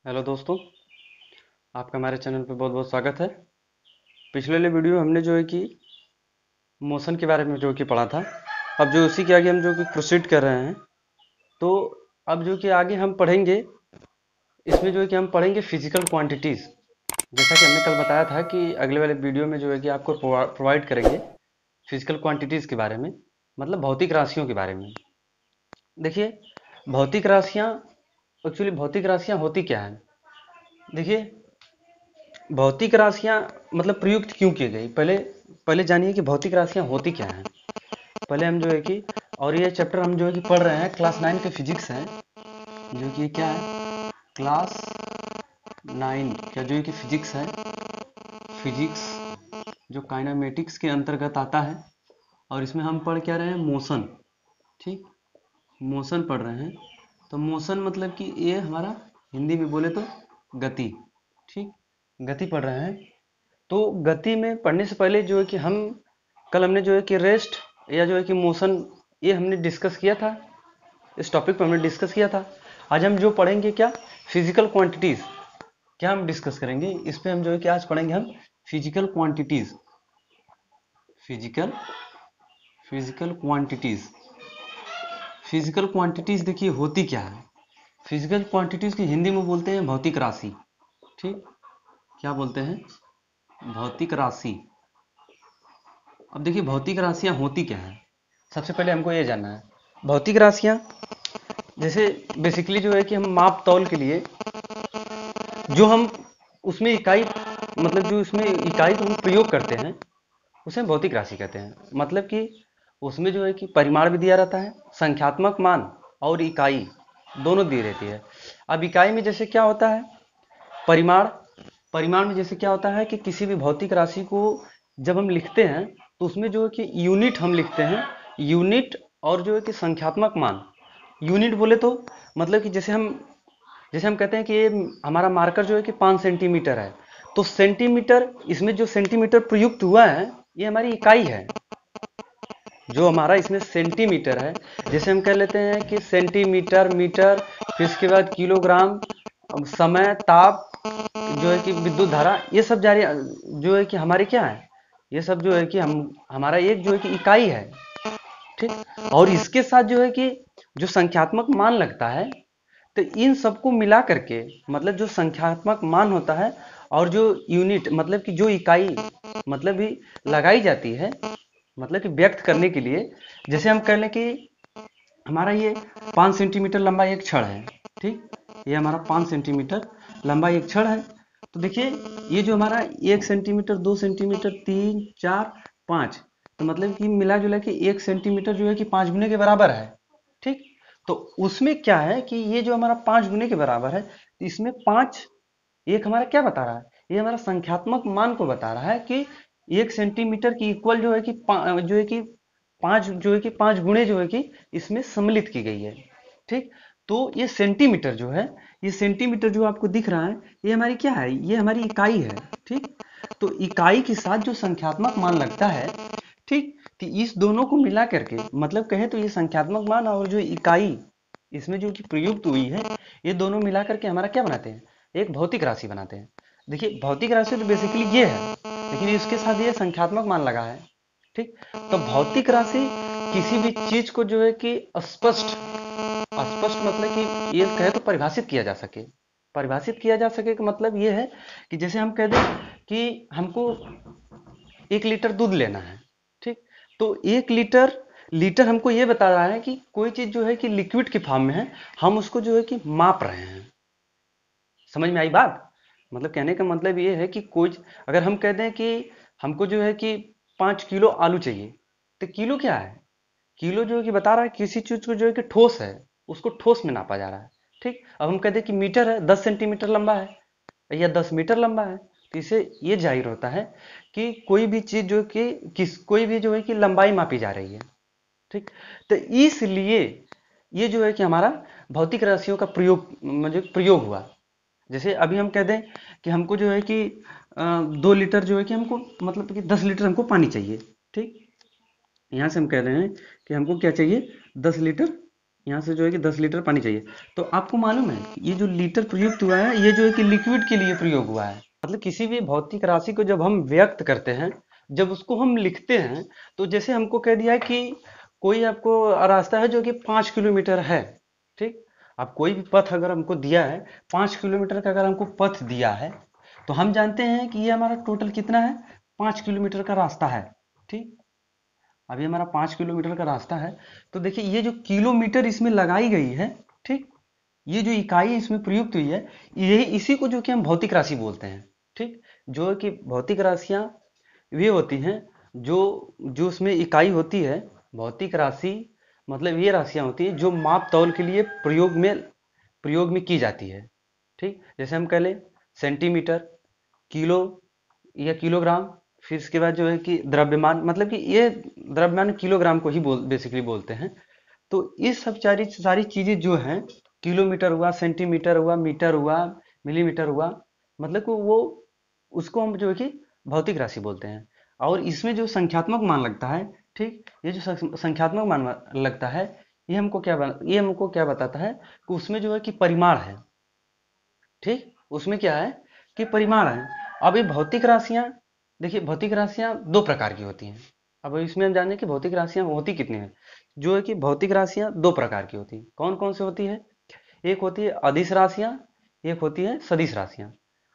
Hello दोस्तों, आपका हमारे चैनल पे बहुत बहुत स्वागत है। पिछले वाले वीडियो हमने जो है कि मोशन के बारे में जो कि पढ़ा था। अब जो उसी के आगे हम जो कि प्रोसीड कर रहे हैं। तो अब जो कि आगे हम पढ़ेंगे, इसमें जो है कि हम पढ़ेंगे फिजिकल क्वांटिटीज़। जैसा कि हमने कल बताया था कि अगले वाले वीडियो में जो है कि आपको प्रोवाइड करेंगे फिजिकल क्वांटिटीज़ के बारे में, मतलब भौतिक राशियों के बारे में। देखिए, भौतिक राशियाँ, एक्चुअली भौतिक राशियाँ होती क्या है। देखिए, भौतिक राशियाँ मतलब प्रयुक्त क्यों की गई, पहले पहले जानिए कि भौतिक राशियाँ होती क्या हैं। पहले हम जो है कि, और ये चैप्टर हम जो है कि पढ़ रहे हैं, क्लास 9 के फिजिक्स है। जो कि क्या है, क्लास 9 का जो है कि फिजिक्स है। फिजिक्स जो काइनामेटिक्स के अंतर्गत आता है। और इसमें हम पढ़ क्या रहे हैं, मोशन। ठीक, मोशन पढ़ रहे हैं। तो मोशन मतलब कि ये हमारा हिंदी में बोले तो गति। ठीक, गति पढ़ रहे हैं। तो गति में पढ़ने से पहले जो है कि कल हमने जो है कि रेस्ट या जो है कि मोशन, ये हमने डिस्कस किया था। इस टॉपिक पर हमने डिस्कस किया था। आज हम जो पढ़ेंगे क्या, फिजिकल क्वांटिटीज। क्या हम डिस्कस करेंगे इस पे, हम जो है कि आज पढ़ेंगे हम physical quantities. Physical physical quantities. Physical quantities देखिए होती क्या है। फिजिकल क्वांटिटीज की हिंदी में बोलते हैं भौतिक राशि। ठीक, क्या बोलते हैं, भौतिक राशि। अब देखिए भौतिक राशियाँ होती क्या है, सबसे पहले हमको ये जानना है। भौतिक राशियाँ जैसे बेसिकली जो है कि हम माप तौल के लिए जो हम उसमें इकाई, मतलब जो उसमें इकाई को हम प्रयोग करते हैं, उसे हम भौतिक राशि कहते हैं। मतलब कि उसमें जो है कि परिमाण भी दिया रहता है, संख्यात्मक मान और इकाई दोनों दी रहती है। अब इकाई में जैसे क्या होता है, परिमाण। परिमाण में जैसे क्या होता है कि किसी भी भौतिक राशि को जब हम लिखते हैं तो उसमें जो है कि यूनिट हम लिखते हैं, यूनिट। और जो है कि संख्यात्मक मान। यूनिट बोले तो मतलब कि जैसे हम कहते हैं कि ये हमारा मार्कर जो है कि 5 सेंटीमीटर है। तो सेंटीमीटर, इसमें जो सेंटीमीटर प्रयुक्त हुआ है, ये हमारी इकाई है। जो हमारा इसमें सेंटीमीटर है, जैसे हम कह लेते हैं कि सेंटीमीटर, मीटर, फिर इसके बाद किलोग्राम, समय, ताप, जो है कि विद्युत धारा, ये सब जारी जो है कि हमारे क्या है, ये सब जो है कि हमारा एक जो है कि इकाई है। ठीक, और इसके साथ जो है कि जो संख्यात्मक मान लगता है, तो इन सबको मिला करके, मतलब जो संख्यात्मक मान होता है और जो यूनिट मतलब कि जो इकाई मतलब भी लगाई जाती है, मतलब कि व्यक्त करने के लिए। जैसे हम कह लें कि हमारा ये 5 सेंटीमीटर लंबा एक छड़ है। ठीक, ये हमारा 5 सेंटीमीटर लंबा एक छड़ है। तो देखिए, ये जो हमारा 1 सेंटीमीटर, 2 सेंटीमीटर, 3, 4, 5, तो मतलब कि मिला जुला के 1 सेंटीमीटर जो है कि 5 गुने के बराबर है। ठीक, तो उसमें क्या है कि ये जो हमारा 5 गुने के बराबर है, तो इसमें 5 एक हमारा क्या बता रहा है, ये हमारा संख्यात्मक मान को बता रहा है कि 1 सेंटीमीटर की इक्वल जो है कि जो है कि 5 गुणे जो है कि इसमें सम्मिलित की गई है। ठीक, तो ये सेंटीमीटर जो है, ये सेंटीमीटर जो आपको दिख रहा है, ये हमारी क्या है, ये हमारी इकाई है। ठीक, तो इकाई के साथ जो संख्यात्मक मान लगता है, ठीक, तो इस दोनों को मिला करके, मतलब कहे तो ये संख्यात्मक मान और जो इकाई इसमें जो कि प्रयुक्त हुई है, ये दोनों मिला करके हमारा क्या बनाते हैं, एक भौतिक राशि बनाते हैं। देखिए भौतिक राशि तो बेसिकली ये है, लेकिन इसके साथ ये संख्यात्मक मान लगा है। ठीक, तो भौतिक राशि किसी भी चीज को जो है कि स्पष्ट, स्पष्ट मतलब कि ये कहे तो परिभाषित किया जा सके। परिभाषित किया जा सके का मतलब ये है कि जैसे हम कह दें कि हमको 1 लीटर दूध लेना है। ठीक, तो 1 लीटर, लीटर हमको ये बता रहा है कि कोई चीज जो है कि लिक्विड के फॉर्म में है, हम उसको जो है कि माप रहे हैं। समझ में आई बात। मतलब कहने का मतलब ये है कि कोई, अगर हम कह दें कि हमको जो है कि 5 किलो आलू चाहिए, तो किलो क्या है, किलो जो है कि बता रहा है किसी चीज को जो है कि ठोस है, उसको ठोस में नापा जा रहा है। ठीक, अब हम कह दें कि मीटर है, 10 सेंटीमीटर लंबा है या 10 मीटर लंबा है, तो इससे ये जाहिर होता है कि कोई भी चीज जो कि कोई भी जो है कि लंबाई मापी जा रही है। ठीक, तो इसलिए ये जो है कि हमारा भौतिक राशियों का प्रयोग, मुझे प्रयोग हुआ। जैसे अभी हम कह दें कि हमको जो है कि 2 लीटर जो है कि हमको, मतलब कि 10 लीटर हमको पानी चाहिए। ठीक, यहाँ से हम कह रहे हैं कि हमको क्या चाहिए, 10 लीटर यहाँ से जो है कि 10 लीटर पानी चाहिए। तो आपको मालूम है ये जो लीटर प्रयुक्त हुआ है ये जो है कि लिक्विड के लिए प्रयोग हुआ है। मतलब किसी भी भौतिक राशि को जब हम व्यक्त करते हैं, जब उसको हम लिखते हैं, तो जैसे हमको कह दिया है कि कोई आपको रास्ता है जो कि 5 किलोमीटर है, ठीक। अब कोई भी पथ अगर हमको दिया है, 5 किलोमीटर का अगर हमको पथ दिया है, तो हम जानते हैं कि ये हमारा टोटल कितना है, 5 किलोमीटर का रास्ता है, ठीक। अभी हमारा 5 किलोमीटर का रास्ता है। तो देखिए ये जो किलोमीटर इसमें लगाई गई है, ठीक, ये जो इकाई इसमें प्रयुक्त हुई है, यही इसी को जो कि हम भौतिक राशि बोलते हैं, ठीक। जो कि भौतिक राशियां वे होती हैं जो जो उसमें इकाई होती है। भौतिक राशि मतलब ये राशियां होती हैं जो माप तौल के लिए प्रयोग में की जाती है, ठीक। जैसे हम कह लें सेंटीमीटर, किलो या किलोग्राम। फिर इसके बाद जो है कि द्रव्यमान, मतलब कि ये द्रव्यमान किलोग्राम को ही बेसिकली बोलते हैं। तो ये सब सारी सारी चीजें जो हैं, किलोमीटर हुआ, सेंटीमीटर हुआ, मीटर हुआ, मिलीमीटर हुआ, मतलब कि वो उसको हम जो है कि भौतिक राशि बोलते हैं। और इसमें जो संख्यात्मक मान लगता है, ठीक, ये जो संख्यात्मक मान लगता है, ये हमको क्या बताता है कि उसमें जो है कि परिमाण है, ठीक। उसमें क्या है कि परिमाण है। अब ये भौतिक राशियां, देखिए भौतिक राशियां दो प्रकार की होती हैं। अब इसमें हम जानें कि भौतिक राशियां होती कितनी हैं। जो है कि भौतिक राशियां दो प्रकार की होती हैं। कौन कौन सी होती है? एक होती है अदिश राशियां, एक होती है सदिश राशियां।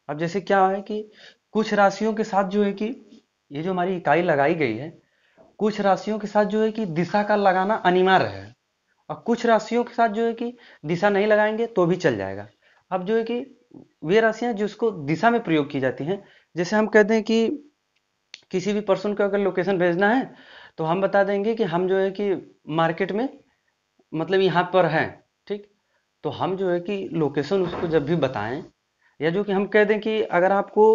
अब जैसे क्या है कि कुछ राशियों के साथ जो है कि ये जो हमारी इकाई लगाई गई है, कुछ राशियों के साथ जो है कि दिशा का लगाना अनिवार्य है, और कुछ राशियों के साथ जो है कि दिशा नहीं लगाएंगे तो भी चल जाएगा। अब जो है कि वे राशियां जिसको दिशा में प्रयोग की जाती हैं, जैसे हम कहते हैं कि किसी भी पर्सन को अगर लोकेशन भेजना है, तो हम बता देंगे कि हम जो है कि मार्केट में, मतलब यहाँ पर हैं, ठीक। तो हम जो है कि लोकेशन उसको जब भी बताएं, या जो कि हम कह दें कि अगर आपको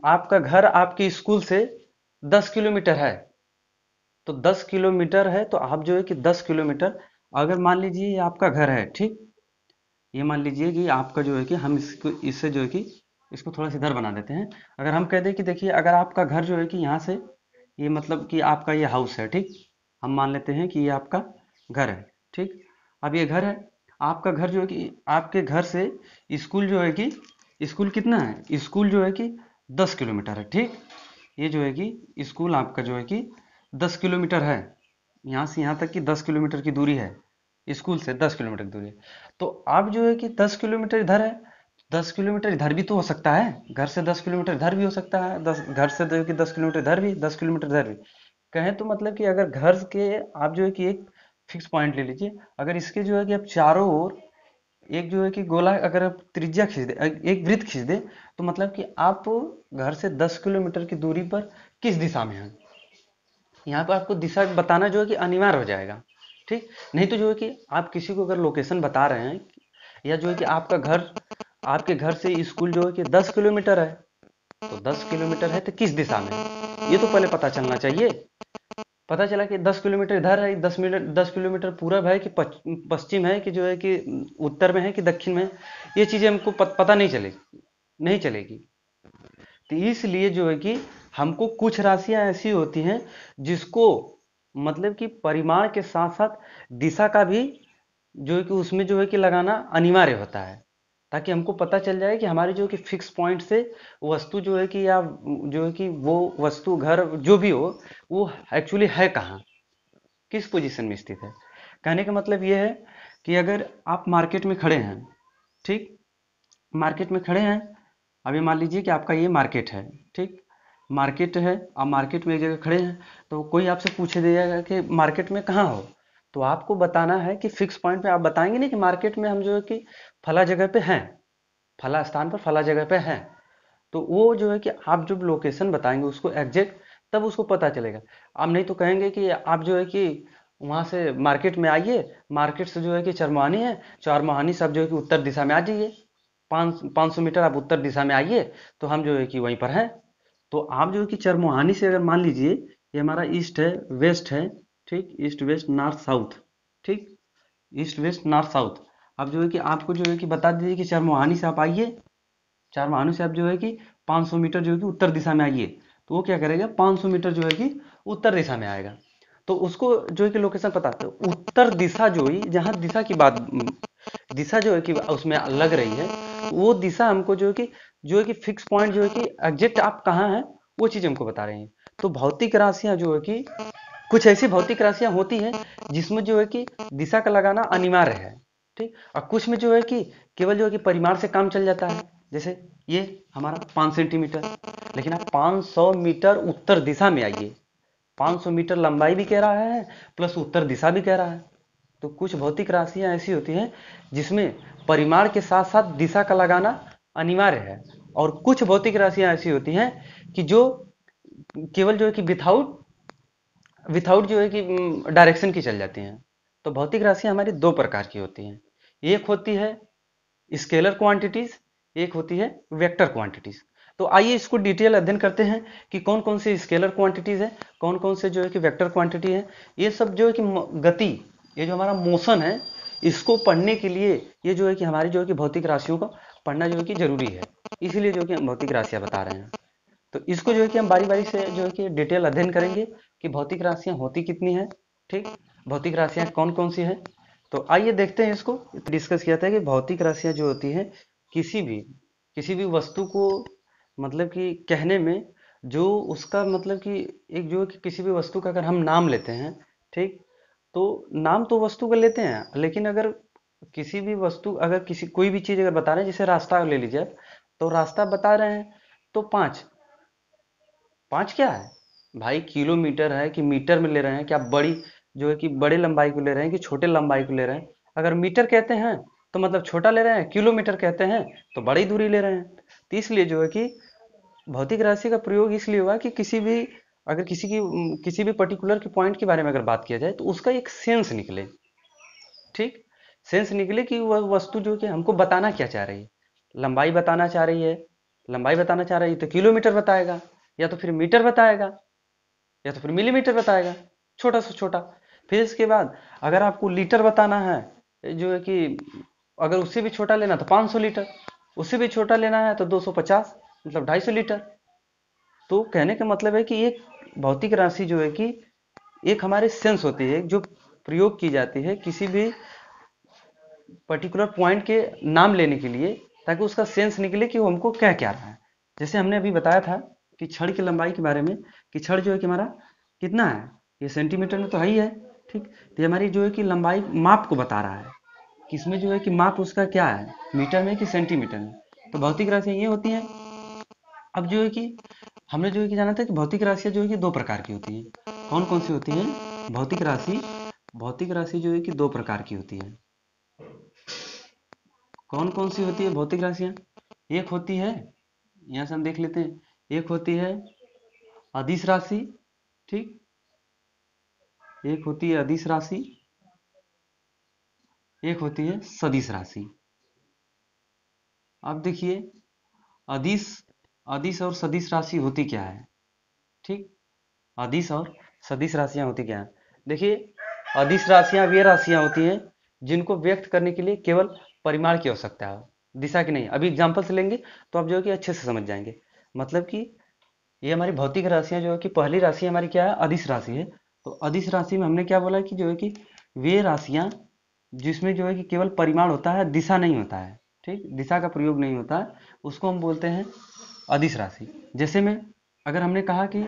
आपका घर आपके स्कूल से 10 किलोमीटर है, तो 10 किलोमीटर है तो आप जो है कि 10 किलोमीटर, अगर मान लीजिए ये आपका घर है, ठीक। ये मान लीजिए कि आपका जो है कि हम इसको इससे जो है कि इसको थोड़ा सा इधर बना देते हैं। अगर हम कह दें कि देखिए अगर आपका घर जो है कि यहाँ से, ये मतलब कि आपका ये हाउस है, ठीक। हम मान लेते हैं कि ये आपका घर है, ठीक। अब ये घर है, आपका घर जो है कि आपके घर से स्कूल जो है कि स्कूल कितना है, स्कूल जो है कि 10 किलोमीटर है, ठीक। ये जो है कि स्कूल आपका जो है कि 10 किलोमीटर है। यहाँ से यहाँ तक की 10 किलोमीटर की दूरी है, स्कूल से 10 किलोमीटर की दूरी है। तो आप जो है कि 10 किलोमीटर इधर है, 10 किलोमीटर इधर भी तो हो सकता है, घर से 10 किलोमीटर इधर भी हो सकता है, घर से जो है कि 10 किलोमीटर इधर भी, 10 किलोमीटर इधर भी। कहें तो मतलब कि अगर घर के आप जो है कि एक फिक्स पॉइंट ले लीजिए, अगर इसके जो है कि आप चारों ओर एक जो है कि गोला, अगर आप त्रिज्या खींच दे, एक वृत्त खींच दे, तो मतलब कि आप घर से 10 किलोमीटर की दूरी पर किस दिशा में हैं, यहाँ पर आपको दिशा बताना जो है कि अनिवार्य हो जाएगा, ठीक। नहीं तो जो है कि आप किसी को अगर लोकेशन बता रहे हैं, या जो है कि आपके घर से स्कूल जो है कि 10 किलोमीटर है, तो 10 किलोमीटर है तो किस दिशा में है, ये तो पहले पता चलना चाहिए। पता चला कि 10 किलोमीटर इधर है, 10 किलोमीटर पूरब है कि पश्चिम है, कि जो है कि उत्तर में है कि दक्षिण में है, ये चीजें हमको पता नहीं चलेगी। तो इसलिए जो है कि हमको कुछ राशियां ऐसी होती हैं जिसको मतलब कि परिमाण के साथ साथ दिशा का भी जो है कि उसमें जो है कि लगाना अनिवार्य होता है, ताकि हमको पता चल जाए कि हमारे जो कि फिक्स पॉइंट से वस्तु जो है कि, या जो है कि वो वस्तु घर जो भी हो, वो एक्चुअली है कहाँ, किस पोजीशन में स्थित है। कहने का मतलब ये है कि अगर आप मार्केट में खड़े हैं, ठीक, मार्केट में खड़े हैं, अभी मान लीजिए कि आपका ये मार्केट है, ठीक। मार्केट है, आप मार्केट में एक जगह खड़े हैं, तो कोई आपसे पूछ देगा कि मार्केट में कहाँ हो, तो आपको बताना है कि फिक्स पॉइंट पे आप बताएंगे नहीं कि मार्केट में हम जो है कि फला जगह पे हैं, फला स्थान पर फला जगह पे हैं। तो वो जो है कि आप जब लोकेशन बताएंगे उसको एग्जैक्ट, तब उसको पता चलेगा। आप नहीं तो कहेंगे कि आप जो है कि वहां से मार्केट में आइए, मार्केट से जो है कि चरमोहानी है, चरमोहानी से आप जो है कि उत्तर दिशा में आ जाइए, 500 मीटर आप उत्तर दिशा में आइए, तो हम जो है कि वहीं पर हैं। तो आप जो है कि चरमोहानी से अगर मान लीजिए ये हमारा ईस्ट है, वेस्ट है, ठीक, ईस्ट वेस्ट नॉर्थ साउथ, ठीक, ईस्ट वेस्ट नॉर्थ साउथ। अब जो है कि आपको जो है कि बता दीजिए कि चरमोहानी से आप आइए, चरमोहानी से आप जो है कि 500 मीटर जो है कि उत्तर दिशा में आइए, तो वो क्या करेगा, 500 मीटर जो है कि उत्तर दिशा में आएगा। तो उसको जो है कि लोकेशन पता है। उत्तर दिशा जो है, जहाँ दिशा की बात, दिशा जो है कि उसमें लग रही है, वो दिशा हमको जो है कि फिक्स पॉइंट जो है कि एग्जैक्ट आप कहाँ हैं वो चीज़ हमको बता रही है। तो भौतिक राशियाँ जो है कि कुछ ऐसी भौतिक राशियाँ होती हैं जिसमें जो है कि दिशा का लगाना अनिवार्य है, ठीक। और कुछ में जो है कि केवल जो है कि परिमाण से काम चल जाता है। जैसे ये हमारा 5 सेंटीमीटर, लेकिन आप 500 मीटर उत्तर दिशा में आइए, 500 मीटर लंबाई भी कह रहा है प्लस उत्तर दिशा भी कह रहा है। तो कुछ भौतिक राशियां ऐसी होती हैं जिसमें परिमाण के साथ साथ दिशा का लगाना अनिवार्य है, और कुछ भौतिक राशियां ऐसी होती हैं कि जो केवल जो है कि विथाउट विथाउट जो है कि डायरेक्शन की चल जाती हैं। तो भौतिक राशियां हमारी दो प्रकार की होती हैं, एक होती है स्केलर क्वांटिटीज, एक होती है वेक्टर क्वांटिटीज। तो आइए इसको डिटेल अध्ययन करते हैं कि कौन कौन से स्केलर क्वांटिटीज है, कौन कौन से जो है कि वेक्टर क्वांटिटी है। ये सब जो है कि गति, ये जो हमारा मोशन है, इसको पढ़ने के लिए ये जो है कि हमारी जो है कि भौतिक राशियों का पढ़ना जो है कि जरूरी है, इसीलिए जो है कि हम भौतिक राशियां बता रहे हैं। तो इसको जो है कि हम बारी बारी से जो है कि डिटेल अध्ययन करेंगे कि भौतिक राशियां होती कितनी है, ठीक। भौतिक राशियां कौन कौन सी है, तो आइए देखते हैं इसको। डिस्कस किया था कि भौतिक राशियां जो होती हैं किसी भी वस्तु को मतलब कि कहने में जो उसका मतलब कि एक जो है कि किसी भी वस्तु का अगर हम नाम लेते हैं, ठीक, तो नाम तो वस्तु का लेते हैं, लेकिन अगर किसी भी वस्तु अगर किसी कोई भी चीज अगर बता रहे हैं, जैसे रास्ता ले लीजिए आप, तो रास्ता बता रहे हैं तो पाँच, पाँच क्या है भाई, किलोमीटर है कि मीटर में ले रहे हैं, क्या बड़ी जो है कि बड़े लंबाई को ले रहे हैं कि छोटे लंबाई को ले रहे हैं। अगर मीटर कहते हैं तो मतलब छोटा ले रहे हैं, किलोमीटर कहते हैं तो बड़ी दूरी ले रहे हैं। तो इसलिए जो है कि भौतिक राशि का प्रयोग इसलिए हुआ कि किसी भी अगर किसी भी पर्टिकुलर के पॉइंट के बारे में अगर बात किया जाए तो उसका एक सेंस निकले, ठीक। सेंस निकले कि वह वस्तु जो कि हमको बताना क्या चाह रही है। लंबाई बताना चाह रही है, लंबाई बताना चाह रही है तो किलोमीटर बताएगा, या तो फिर मीटर बताएगा, या तो फिर मिलीमीटर बताएगा, छोटा से छोटा। फिर इसके बाद अगर आपको लीटर बताना है जो है कि अगर उससे भी छोटा लेना तो 500 लीटर, उससे भी छोटा लेना है तो 250, मतलब 250 लीटर। तो कहने का मतलब है कि एक भौतिक राशि जो है कि एक हमारे सेंस होती है जो प्रयोग की जाती है किसी भी पर्टिकुलर पॉइंट के नाम लेने के लिए, ताकि उसका सेंस निकले कि वो हमको क्या क्या रहा है। जैसे हमने अभी बताया था कि छड़ की लंबाई के बारे में, कि छड़ जो है कि हमारा कितना है, ये सेंटीमीटर में तो है ही है, ठीक। तो ये हमारी जो है कि लंबाई माप को बता रहा है, किसमें जो है कि माप उसका क्या है, मीटर में कि सेंटीमीटर में। तो भौतिक राशियाँ ये होती हैं। अब जो है कि हमने जो है कि जाना था कि भौतिक राशियाँ जो है कि दो प्रकार की होती हैं। कौन कौन सी होती हैं भौतिक राशि जो है कि दो प्रकार की होती है। कौन कौन सी होती है भौतिक राशियां, एक होती है, यहां से हम देख लेते हैं, एक होती है अदिश राशि, ठीक, एक होती है अदिश राशि, एक होती है सदिश राशि। अब देखिए अदिश अदिश और सदिश राशि होती क्या है, ठीक। अदिश और सदिश राशियां होती क्या है, देखिए अदिश राशियां वे राशियां होती हैं जिनको व्यक्त करने के लिए केवल परिमाण की आवश्यकता है, दिशा की नहीं। अभी एग्जाम्पल से लेंगे तो आप जो है कि अच्छे से समझ जाएंगे। मतलब कि ये हमारी भौतिक राशियां जो है कि पहली राशि हमारी क्या है, अदिश राशि है। तो अदिश राशि में हमने क्या बोला कि जो है कि वे राशियां जिसमें जो है कि केवल परिमाण होता है, दिशा नहीं होता है, ठीक, दिशा का प्रयोग नहीं होता है, उसको हम बोलते हैं अदिश राशि। जैसे में अगर हमने कहा कि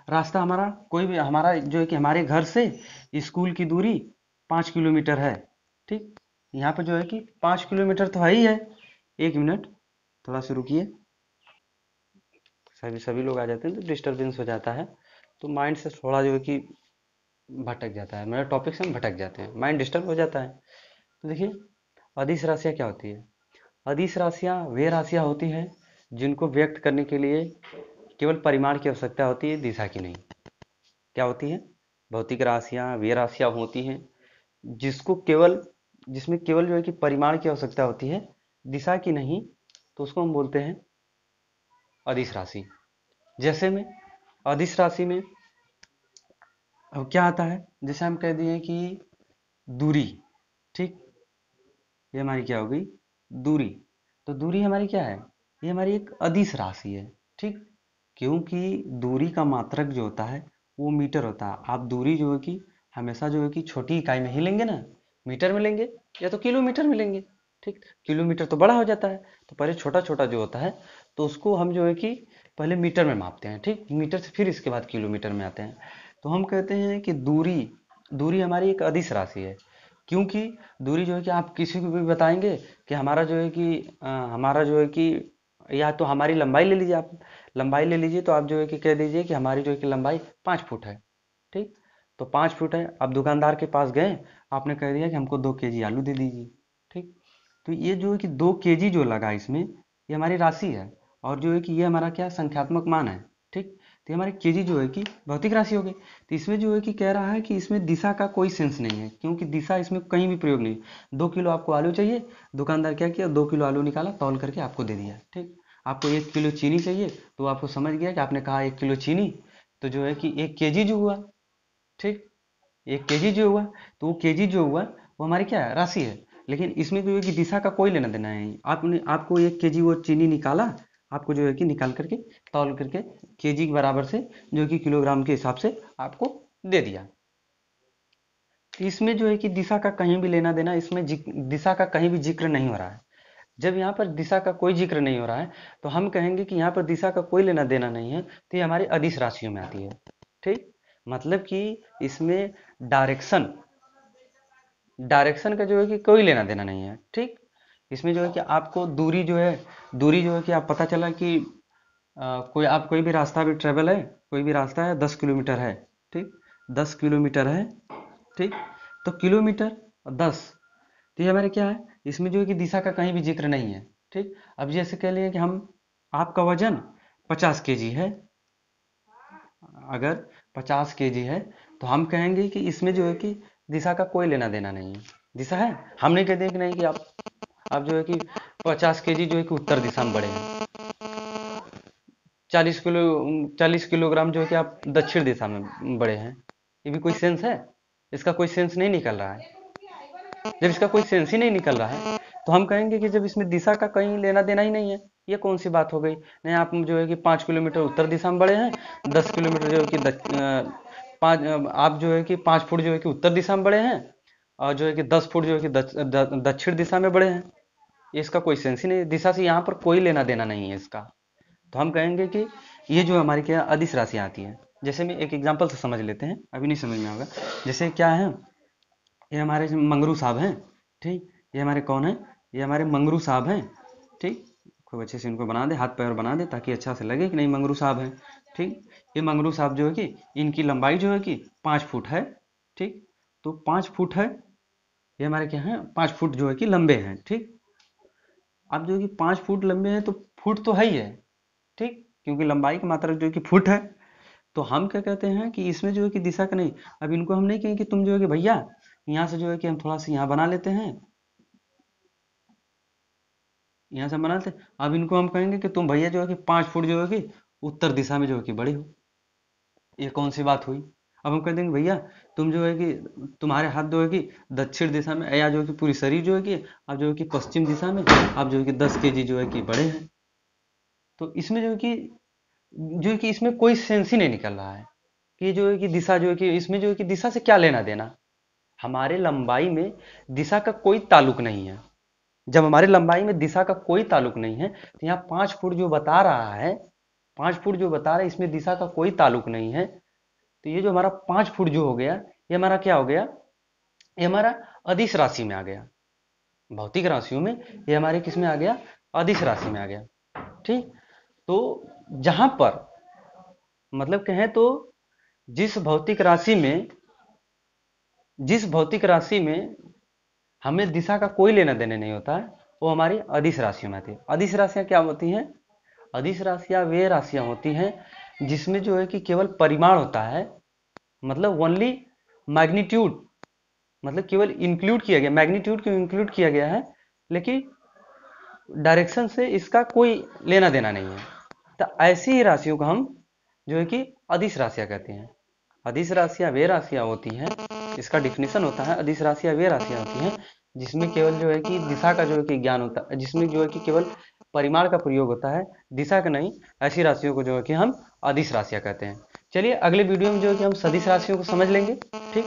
रास्ता हमारा कोई भी हमारा जो है कि हमारे घर से स्कूल की दूरी 5 किलोमीटर है, ठीक। यहाँ पर जो है कि 5 किलोमीटर तो है ही है। एक मिनट, थोड़ा सा रुकिए, सभी सभी लोग आ जाते हैं तो डिस्टरबेंस हो जाता है, तो माइंड से थोड़ा जो है कि भटक जाता है, मेरा टॉपिक से हम भटक जाते हैं, माइंड डिस्टर्ब हो जाता है। तो देखिए अदिश राशियाँ क्या होती है, अदिश राशियाँ वे राशियाँ होती हैं जिनको व्यक्त करने के लिए केवल परिमाण की आवश्यकता होती है, दिशा की नहीं। क्या होती है, भौतिक राशियाँ वे राशियाँ होती हैं जिसको केवल जिसमें केवल जो है कि परिमाण की आवश्यकता होती है, दिशा की नहीं। तो उसको हम बोलते हैं अदिश राशि। जैसे में अदिश राशि में अब क्या आता है, जैसे हम कह दिए कि दूरी, ठीक, ये हमारी क्या हो गई, दूरी। तो दूरी हमारी क्या है, ये हमारी एक अदिश राशि है, ठीक। क्योंकि दूरी का मात्रक जो होता है वो मीटर होता है। आप दूरी जो है कि हमेशा जो है कि छोटी इकाई में ही लेंगे ना, मीटर में लेंगे या तो किलोमीटर में लेंगे। ठीक, किलोमीटर तो बड़ा हो जाता है, तो पहले छोटा छोटा जो होता है तो उसको हम जो है कि पहले मीटर में मापते हैं। ठीक, मीटर से फिर इसके बाद किलोमीटर में आते हैं। तो हम कहते हैं कि दूरी दूरी हमारी एक अदिश राशि है। क्योंकि दूरी जो है कि आप किसी को भी बताएंगे कि हमारा जो है कि हमारा जो है कि या तो हमारी लंबाई ले लीजिए, आप लंबाई ले लीजिए तो आप जो है कि कह दीजिए कि हमारी जो है कि लंबाई 5 फुट है। ठीक, तो 5 फुट है। अब दुकानदार के पास गए, आपने कह दिया कि हमको 2 केजी आलू दे दीजिए। ठीक, तो ये जो है कि 2 केजी जो लगा इसमें, ये हमारी राशि है। और जो है कि ये हमारा क्या संख्यात्मक मान है। ठीक, तो ये हमारी केजी जो है कि भौतिक राशि हो गई। तो इसमें जो है कि कह रहा है कि इसमें दिशा का कोई सेंस नहीं है, क्योंकि दिशा इसमें कहीं भी प्रयोग नहीं। 2 किलो आपको आलू चाहिए, दुकानदार क्या किया, 2 किलो आलू निकाला, तौल करके आपको दे दिया। ठीक, आपको 1 किलो चीनी चाहिए, तो आपको समझ गया कि आपने कहा 1 किलो चीनी, तो जो है कि 1 केजी जो हुआ। ठीक, 1 केजी जो हुआ, तो वो केजी जो हुआ वो हमारी क्या है, राशि है। लेकिन इसमें जो है कि दिशा का कोई लेना देना है। आपने आपको 1 केजी वो चीनी निकाला, आपको जो है कि निकाल करके तौल करके केजी के बराबर से जो कि किलोग्राम के हिसाब से आपको दे दिया। तो इसमें जो है कि दिशा का कहीं भी लेना देना, इसमें दिशा का कहीं भी जिक्र नहीं हो रहा है। जब यहाँ पर दिशा का कोई जिक्र नहीं हो रहा है, तो हम कहेंगे कि यहाँ पर दिशा का कोई लेना देना नहीं है, तो ये हमारी अदिश राशियों में आती है। ठीक, मतलब कि इसमें डायरेक्शन डायरेक्शन का जो है कि कोई लेना देना नहीं है। ठीक, इसमें जो है कि आपको दूरी जो है कि आप पता चला कि कोई आप कोई भी रास्ता भी ट्रेवल है, कोई भी रास्ता है 10 किलोमीटर है। ठीक, 10 किलोमीटर है। ठीक, तो किलोमीटर और 10, तो ये हमारे क्या है, इसमें जो है कि दिशा का कहीं भी जिक्र नहीं है। ठीक, अब जैसे कह लिए कि हम आपका वजन 50 केजी है, अगर 50 केजी है, तो हम कहेंगे कि इसमें जो है कि दिशा का कोई लेना देना नहीं है। दिशा है, हम नहीं कहते कि नहीं कि आप जो है कि 50 केजी जो है कि उत्तर दिशा में बढ़े हैं, 40 किलोग्राम जो है कि आप दक्षिण दिशा में बढ़े हैं। ये भी कोई सेंस है? इसका कोई सेंस नहीं निकल रहा है। जब इसका कोई सेंस ही नहीं निकल रहा है, तो हम कहेंगे कि जब इसमें दिशा का कहीं लेना देना ही नहीं है, ये कौन सी बात हो गई। नहीं, आप जो है कि 5 किलोमीटर उत्तर दिशा में बढ़े हैं, 10 किलोमीटर जो है कि आप जो है कि 5 फुट जो है कि उत्तर दिशा में बढ़े हैं, और जो है कि 10 फुट जो है कि दक्षिण दिशा में बढ़े हैं। इसका कोई सेंस ही नहीं, दिशा से यहाँ पर कोई लेना देना नहीं है इसका। तो हम कहेंगे कि ये जो हमारी क्या अदिश राशियाँ आती हैं। जैसे मैं एक एग्जांपल से समझ लेते हैं, अभी नहीं समझ में आएगा। जैसे क्या है, ये हमारे मंगरू साहब हैं। ठीक, ये हमारे कौन है, ये हमारे मंगरू साहब हैं। ठीक, खूब अच्छे से इनको बना दे, हाथ पैर बना दे, ताकि अच्छा से लगे कि नहीं मंगरू साहब हैं। ठीक, ये मंगरू साहब जो है कि इनकी लंबाई जो है कि 5 फुट है। ठीक, तो 5 फुट है, ये हमारे क्या है, 5 फुट जो है कि लंबे हैं। ठीक, अब जो है कि 5 फुट लंबे हैं, तो फुट तो है ही है। ठीक, क्योंकि लंबाई की मात्रा जो है कि फुट है। तो हम क्या कहते हैं कि इसमें जो है कि दिशा का नहीं। अब इनको हम नहीं कहेंगे कि तुम जो है कि भैया यहाँ से जो है कि हम थोड़ा सा यहाँ बना लेते हैं, यहाँ से बना लेते हैं। अब इनको हम कहेंगे कि तुम भैया जो है कि 5 फुट जो है कि उत्तर दिशा में जो है कि बड़े हो। ये कौन सी बात हुई। अब हम कह देंगे भैया तुम जो है कि तुम्हारे हाथ जो है कि दक्षिण दिशा में, या जो है कि पूरी शरीर जो है कि आप जो है कि पश्चिम दिशा में, आप जो है कि 10 केजी जो है कि बड़े हैं। तो इसमें जो है कि इसमें कोई सेंस ही नहीं निकल रहा है कि जो है कि दिशा जो है कि इसमें जो है कि दिशा से क्या लेना देना। हमारे लंबाई में दिशा का कोई ताल्लुक नहीं है। जब हमारी लंबाई में दिशा का कोई ताल्लुक नहीं है, तो यहाँ 5 फुट जो बता रहा है, 5 फुट जो बता रहा है, इसमें दिशा का कोई ताल्लुक नहीं है। तो ये जो हमारा 5 फुट जो हो गया, ये हमारा क्या हो गया, ये हमारा अदिश राशि में आ गया। भौतिक राशियों में ये हमारे किस में आ गया, अदिश राशि में आ गया। ठीक, तो जहां पर मतलब कहें तो जिस भौतिक राशि में जिस भौतिक राशि में हमें दिशा का कोई लेना देना नहीं होता है, वो हमारी अदिश राशियों में आती है। अदिश राशियां क्या होती हैं, अदिश राशियां वे राशियां होती हैं जिसमें जो है कि केवल परिमाण होता है, मतलब ओनली मैग्नीट्यूड, मतलब केवल इंक्लूड किया गया, मैग्नीट्यूड को इंक्लूड किया गया है, लेकिन डायरेक्शन से इसका कोई लेना देना नहीं है। तो ऐसी ही राशियों को हम जो है कि अदिश राशियां कहते हैं। अदिश राशियां वे राशियां होती हैं, इसका डिफिनेशन होता है, अदिश राशियां वे राशियां होती हैं जिसमें केवल जो है कि दिशा का जो है कि ज्ञान होता है, जिसमें जो है कि केवल परिमाण का प्रयोग होता है, दिशा का नहीं। ऐसी राशियों को जो है कि हम अदिश राशियां कहते हैं। चलिए अगले वीडियो में जो है कि हम सदिश राशियों को समझ लेंगे। ठीक।